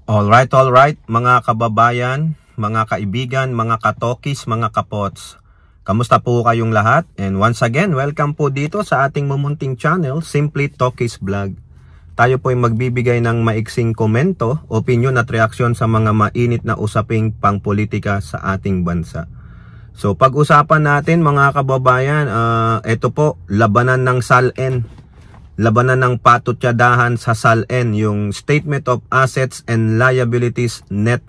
Alright, mga kababayan, mga kaibigan, mga katokis, mga kapots. Kamusta po kayong lahat? And once again, welcome po dito sa ating mumunting channel, Simply Tokis Vlog. Tayo po ay magbibigay ng maiksing komento, opinion at reaksyon sa mga mainit na usaping pangpolitika sa ating bansa. So pag-usapan natin mga kababayan, ito po, labanan ng SALN. Labanan ng patutyadahan sa SALN, yung Statement of Assets and Liabilities Net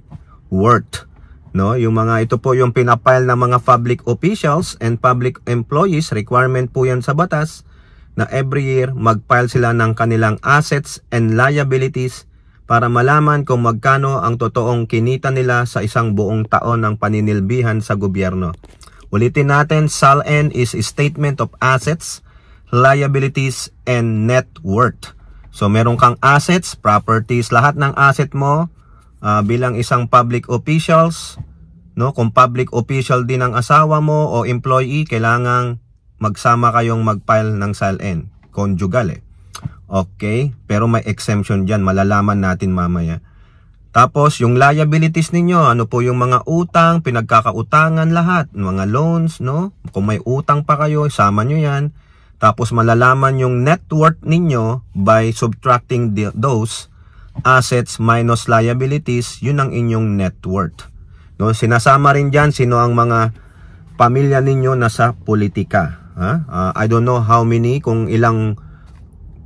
Worth. No, yung mga ito po yung pinapile ng mga public officials and public employees, requirement po yan sa batas na every year mag-file sila ng kanilang assets and liabilities para malaman kung magkano ang totoong kinita nila sa isang buong taon ng paninilbihan sa gobyerno. Ulitin natin, SALN is Statement of Assets, Liabilities and Net Worth. So meron kang assets, properties, lahat ng asset mo bilang isang public officials, no? Kung public official din ang asawa mo o employee, kailangang magsama kayong mag-file ng SALN, conjugal Okay, pero may exemption diyan, malalaman natin mamaya. Tapos yung liabilities ninyo, ano po yung mga utang, pinagkakautangan lahat, mga loans, no? Kung may utang pa kayo, sama nyo yan. Tapos malalaman yung net worth ninyo by subtracting those assets minus liabilities, yun ang inyong net worth. No, sinasama rin dyan sino ang mga pamilya ninyo nasa politika. I don't know how many, kung ilang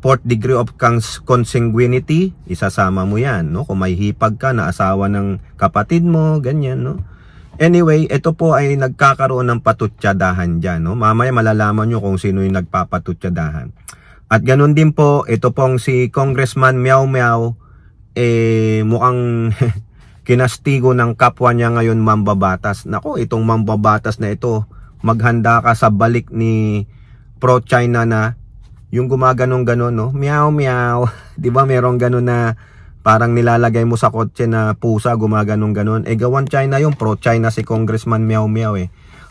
fourth degree of consanguinity, isasama mo yan. No? Kung may hipag ka na asawa ng kapatid mo, ganyan. No? Anyway, ito po ay nagkakaroon ng patutyadahan dyan. No? Mamaya malalaman nyo kung sino yung nagpapatutyadahan. At ganun din po, ito pong si Congressman Meow Meow, mukhang kinastigo ng kapwa niya ngayon mambabatas. Nako, itong mambabatas na ito, maghanda ka sa balik ni pro-China na yung gumaganong-ganon, no? Meow Meow. Di ba merong ganon na parang nilalagay mo sa kotse na pusa, gumaganong-ganon. Gawan China yung pro-China si Congressman Meow Meow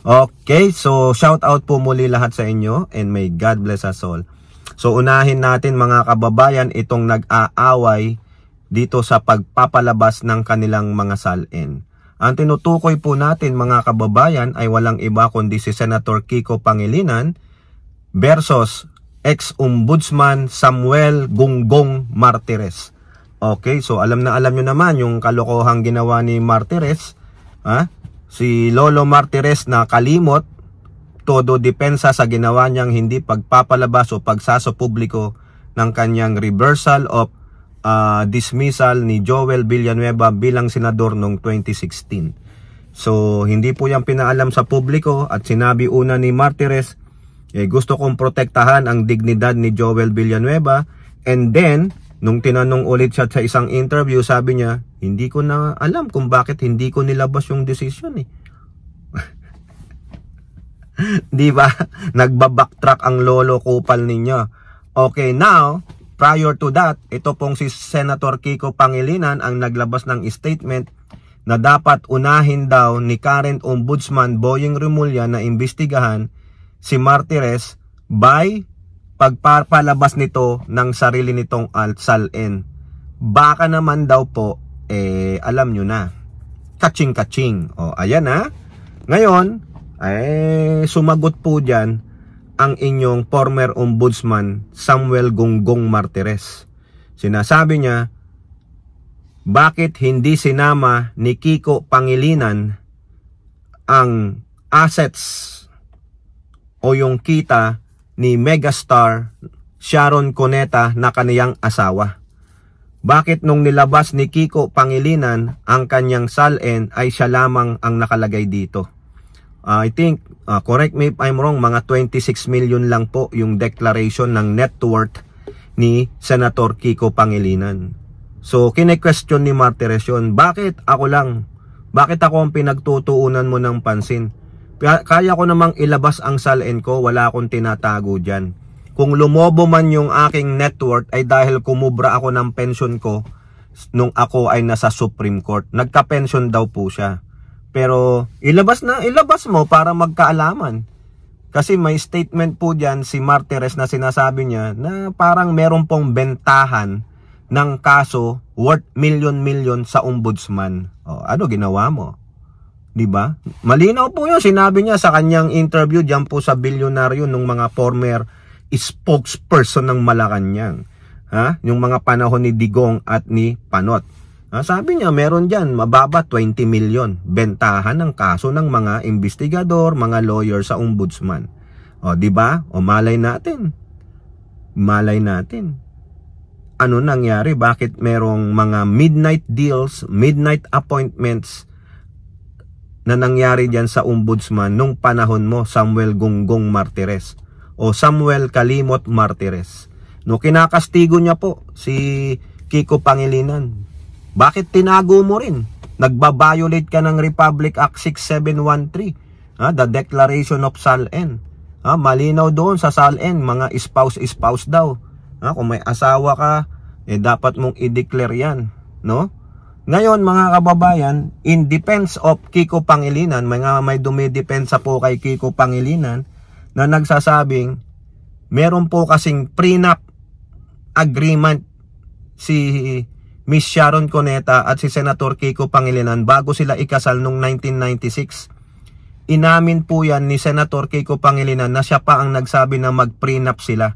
Okay, so shout out po muli lahat sa inyo and may God bless us all. So unahin natin mga kababayan itong nag-aaway dito sa pagpapalabas ng kanilang mga SALN. Ang tinutukoy po natin mga kababayan ay walang iba kundi si Senator Kiko Pangilinan versus ex-ombudsman Samuel Gonggong Martires. Okay, so alam nyo naman yung kalokohang ginawa ni Martires. Si Lolo Martires na kalimot, todo depensa sa ginawa niyang hindi pagpapalabas o pagsaso publiko ng kanyang reversal of dismissal ni Joel Villanueva bilang senador noong 2016. So hindi po yan pinaalam sa publiko at sinabi una ni Martires, gusto kong protektahan ang dignidad ni Joel Villanueva, and then nung tinanong ulit siya sa isang interview, sabi niya, hindi ko na alam kung bakit hindi ko nilabas yung decision Di ba? Nagbabacktrack ang lolo kupal ninyo. Okay, now, prior to that, ito pong si Senator Kiko Pangilinan ang naglabas ng statement na dapat unahin daw ni current Ombudsman Boyeng Remulla na imbestigahan si Martires by pagpapalabas nito ng sarili nitong SALN. Baka naman daw po, alam nyo na. Kaching-kaching. Ayan Ngayon, sumagot po dyan ang inyong former ombudsman Samuel Gonggong Martires. Sinasabi niya, bakit hindi sinama ni Kiko Pangilinan ang assets o yung kita ni megastar Sharon Cuneta na kaniyang asawa? Bakit nung nilabas ni Kiko Pangilinan ang kanyang SALN ay siya lamang ang nakalagay dito? I think, correct me if I'm wrong, mga 26 million lang po yung declaration ng net worth ni Senator Kiko Pangilinan. So, kine-question ni Martires yun, bakit ako lang? Bakit ako ang pinagtutuunan mo ng pansin? Kaya ko namang ilabas ang SALN ko, wala akong tinatago dyan. Kung lumobo man yung aking net worth ay dahil kumubra ako ng pension ko nung ako ay nasa Supreme Court. Nagka-pension daw po siya. Pero ilabas mo para magkaalaman. Kasi may statement po dyan si Martires na sinasabi niya na parang meron pong bentahan ng kaso worth million sa ombudsman. O, ano ginawa mo? 'Di ba? Malinaw po 'yun, sinabi niya sa kanyang interview diyan po sa bilyonaryo nung mga former spokesperson ng Malacanang. Ha? Yung mga panahon ni Digong at ni Panot. Sabi niya, meron diyan mababa 20 million bentahan ng kaso ng mga investigador, mga lawyer sa ombudsman. O, 'di ba? O, malay natin. Malay natin. Ano nangyari? Bakit merong mga midnight deals, midnight appointments na nangyari diyan sa ombudsman nung panahon mo, Samuel Gonggong Martires o Samuel Kalimot Martires? No, kinakastigo niya po si Kiko Pangilinan. Bakit tinago mo rin? Nagbabiolate ka ng Republic Act 6713, the Declaration of SALN. Malinaw doon sa SALN, mga spouse daw. Kung may asawa ka, dapat mong i-declare yan, no? Ngayon, mga kababayan, in defense of Kiko Pangilinan, may dumidepensa po kay Kiko Pangilinan na nagsasabing meron po kasing prenup agreement si Miss Sharon Cuneta at si Senator Kiko Pangilinan bago sila ikasal noong 1996. Inamin po yan ni Senator Kiko Pangilinan na siya pa ang nagsabi na mag-prenup sila.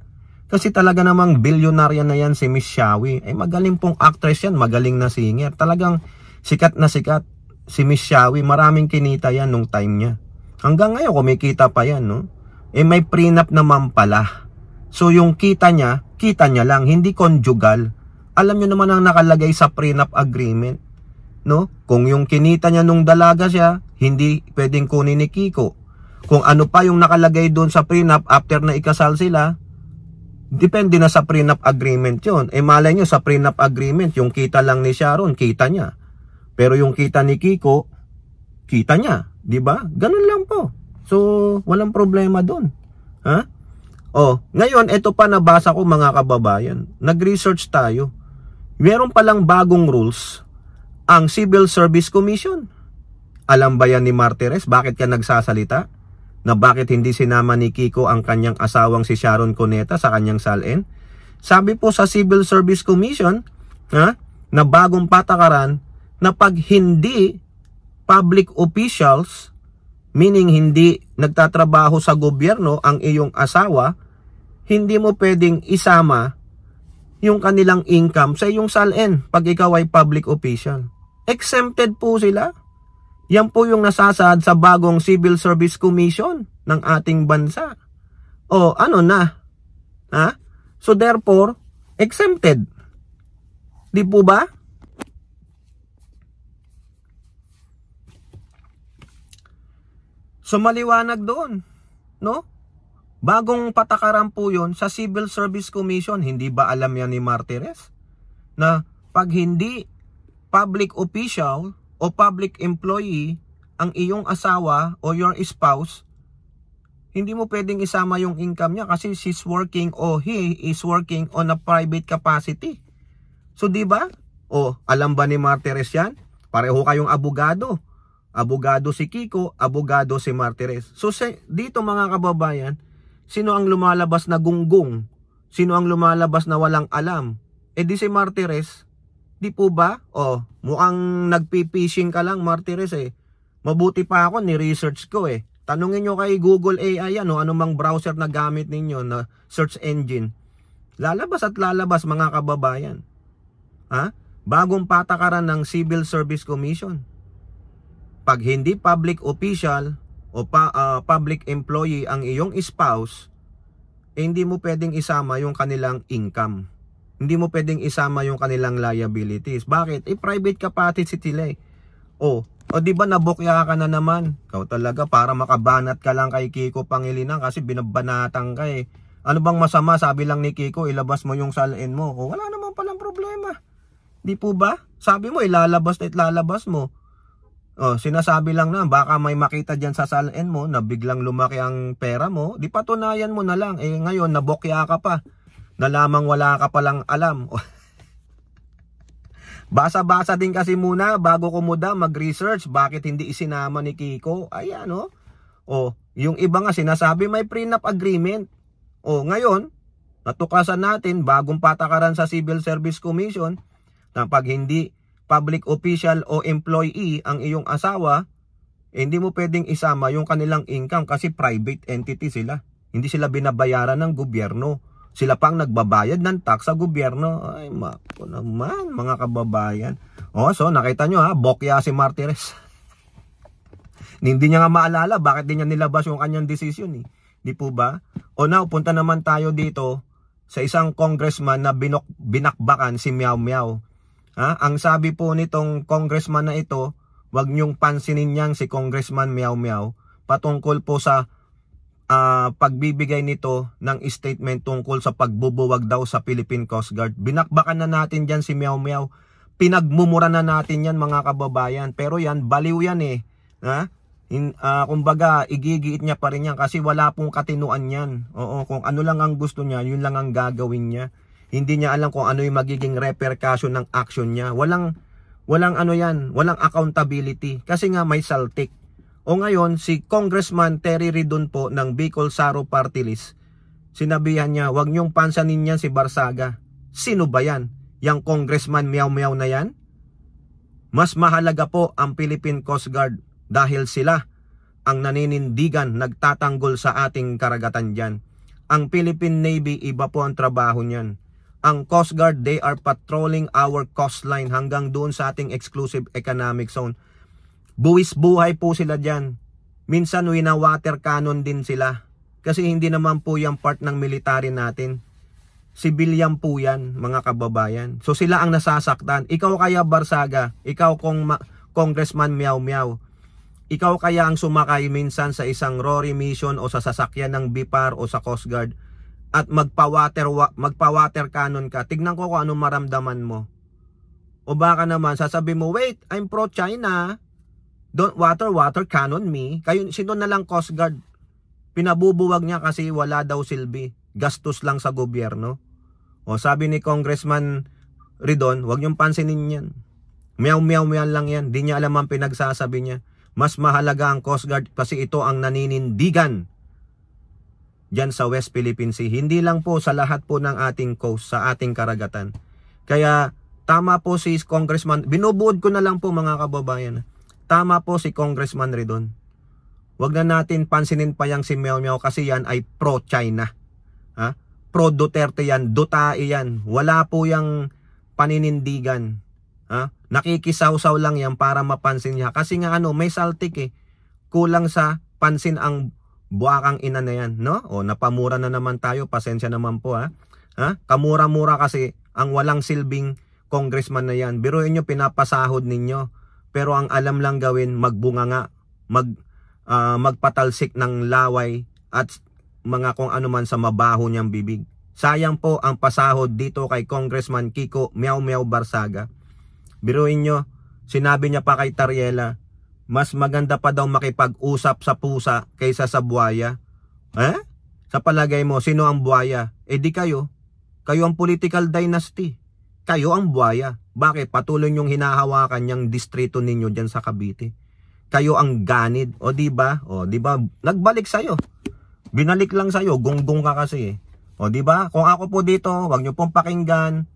Kasi talaga namang bilyonarya na yan si Miss Shawi. Magaling pong actress yan, magaling na singer. Talagang sikat na sikat si Miss Shawi. Maraming kinita yan nung time niya. Hanggang ngayon kumikita pa yan, no? May prenup naman pala. So yung kita niya lang, hindi conjugal. Alam niyo naman ang nakalagay sa prenup agreement, no? Kung yung kinita niya nung dalaga siya, hindi pwedeng kunin ni Kiko. Kung ano pa yung nakalagay doon sa prenup after na ikasal sila, depende na sa prenup agreement yun. Malay nyo sa prenup agreement, yung kita lang ni Sharon, kita niya. Pero yung kita ni Kiko, kita niya. Diba? Ganun lang po. So, walang problema doon. Ngayon, ito pa nabasa ko mga kababayan. Nag-research tayo. Meron palang bagong rules ang Civil Service Commission. Alam ba yan ni Martires? Bakit ka nagsasalita? Na bakit hindi sinama ni Kiko ang kanyang asawang si Sharon Cuneta sa kanyang SALN? Sabi po sa Civil Service Commission na bagong patakaran na pag hindi public officials, meaning hindi nagtatrabaho sa gobyerno ang iyong asawa, hindi mo pwedeng isama yung kanilang income sa iyong SALN pag ikaw ay public official. Exempted po sila. Yan po yung nasasaad sa bagong Civil Service Commission ng ating bansa. Ano na? So therefore, exempted. Di po ba? So maliwanag doon, no? Bagong patakaran po yun sa Civil Service Commission. Hindi ba alam yan ni Martires? Na pag hindi public official o public employee ang iyong asawa o your spouse, hindi mo pwedeng isama yung income niya kasi she's working o he is working on a private capacity. So di ba? Alam ba ni Martires yan? Pareho kayong abogado. Abogado si Kiko, abogado si Martires. So dito mga kababayan, sino ang lumalabas na gunggong? Sino ang lumalabas na walang alam? Di si Martires. Di po ba? Mukhang nagpi-phishing ka lang, Martires Mabuti pa ako, ni-research ko Tanungin nyo kay Google AI anumang browser na gamit ninyo na search engine. Lalabas at lalabas mga kababayan. Bagong patakaran ng Civil Service Commission. Pag hindi public official o public employee ang iyong spouse, hindi mo pwedeng isama yung kanilang income. Hindi mo pwedeng isama yung kanilang liabilities. Bakit? Private capacity sila di ba nabukya ka na naman? Ikaw talaga para makabanat ka lang kay Kiko Pangilinan kasi binabanatan ka Ano bang masama? Sabi lang ni Kiko, ilabas mo yung SALN mo. Wala naman palang problema. Di po ba? Sabi mo, ilalabas mo. Sinasabi lang na baka may makita dyan sa SALN mo na biglang lumaki ang pera mo. Di patunayan mo na lang. Ngayon, nabukya ka pa. Na lamang wala ka palang alam. Basa-basa din kasi muna bago kumuda mag-research bakit hindi isinama ni Kiko. Ayan yung iba nga sinasabi may prenup agreement. Ngayon, Natuklasan natin, bagong patakaran sa Civil Service Commission, na pag hindi public official o employee ang iyong asawa, hindi mo pwedeng isama yung kanilang income kasi private entity sila. Hindi sila binabayaran ng gobyerno. Sila pang nagbabayad ng tax sa gobyerno. Ay, mako naman, mga kababayan. O, so, nakita nyo ha, bokya si Martires. Hindi niya nga maalala bakit di niya nilabas yung kanyang desisyon eh. Di po ba? O now, punta naman tayo dito sa isang congressman na binakbakan si Meow Meow. Ha? Ang sabi po nitong congressman na ito, wag niyong pansinin niyang si Congressman Meow Meow patungkol po sa pagbibigay nito ng statement tungkol sa pagbubuwag daw sa Philippine Coast Guard. Binakbakan na natin dyan si Meow Meow. Pinagmumura na natin yan mga kababayan. Pero yan, baliw yan eh. Ha? Kumbaga, igigiit niya pa rin yan kasi wala pong katinuan yan. Oo, kung ano lang ang gusto niya, yun lang ang gagawin niya. Hindi niya alam kung ano yung magiging repercussion ng action niya. Walang ano yan, walang accountability. Kasi nga may saltik. O ngayon, si Congressman Terry Ridon po ng Bicol Saro Party List, sinabihan niya, wag niyong pansanin yan si Barsaga. Sino ba yan? Yang Congressman Meow Meow na yan? Mas mahalaga po ang Philippine Coast Guard dahil sila ang naninindigan, nagtatanggol sa ating karagatan dyan. Ang Philippine Navy, iba po ang trabaho niyan. Ang Coast Guard, they are patrolling our coastline hanggang doon sa ating exclusive economic zone. Buwis buhay po sila dyan. Minsan wina-water cannon din sila. Kasi hindi naman po yan part ng military natin. Civilian po yan, mga kababayan. So sila ang nasasaktan. Ikaw kaya Barsaga, ikaw Congressman Meow Meow, ikaw kaya ang sumakay minsan sa isang Rory mission o sa sasakyan ng BIPAR o sa Coast Guard at magpa-water cannon ka. Tignan ko kung anong maramdaman mo. O baka naman sasabi mo, wait, I'm pro-China. Don't water cannon me. Kayo, sino na lang Coast Guard? Pinabubuwag niya kasi wala daw silbi. Gastos lang sa gobyerno. O sabi ni Congressman Ridon, wag niyong pansinin yan. Meow meow lang yan. Di niya alam ang pinagsasabi niya. Mas mahalaga ang Coast Guard kasi ito ang naninindigan dyan sa West Philippine Sea. Hindi lang po sa lahat po ng ating coast, sa ating karagatan. Kaya tama po si Congressman, binubuod ko na lang po mga kababayan. Tama po si Congressman Ridon. Wag na natin pansinin pa yang si Meow Meow kasi yan ay pro-China. Ha? Pro-Duterte yan, Dutae yan. Wala po yang paninindigan. Ha? Nakikisaw-saw lang yan para mapansin niya. Kasi nga ano, may saltik eh. Kulang sa pansin ang buwakang ina na yan. No? O, napamura na naman tayo. Pasensya naman po ha. Ha? Kamura-mura kasi ang walang silbing congressman na yan. Biruin nyo, pinapasahod ninyo. Pero ang alam lang gawin, magbunganga. Magpatalsik ng laway at mga kung ano man sa mabaho niyang bibig. Sayang po ang pasahod dito kay Congressman Kiko Meow Meow Barsaga. Biruin nyo, sinabi niya pa kay Tariela, mas maganda pa daw makipag-usap sa pusa kaysa sa buwaya. Sa palagay mo, sino ang buwaya? Eh di kayo. Kayo ang political dynasty. Kayo ang buwaya. Bakit? Patuloy niyong hinahawakan yung distrito ninyo dyan sa Cavite. Kayo ang ganid. O diba? O diba? Nagbalik sa'yo. Binalik lang sa'yo. Gunggong ka kasi. O diba? Kung ako po dito, wag niyo pong pakinggan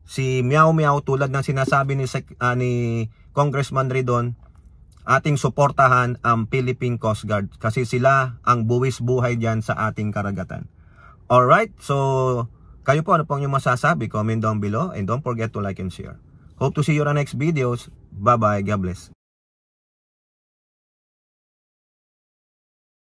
si Meow Meow tulad ng sinasabi ni Congressman Ridon. Ating suportahan ang Philippine Coast Guard kasi sila ang buwis buhay dyan sa ating karagatan. Alright, so kayo po ano pong yung masasabi? Comment down below and don't forget to like and share. Hope to see you on the next videos. Bye bye, God bless.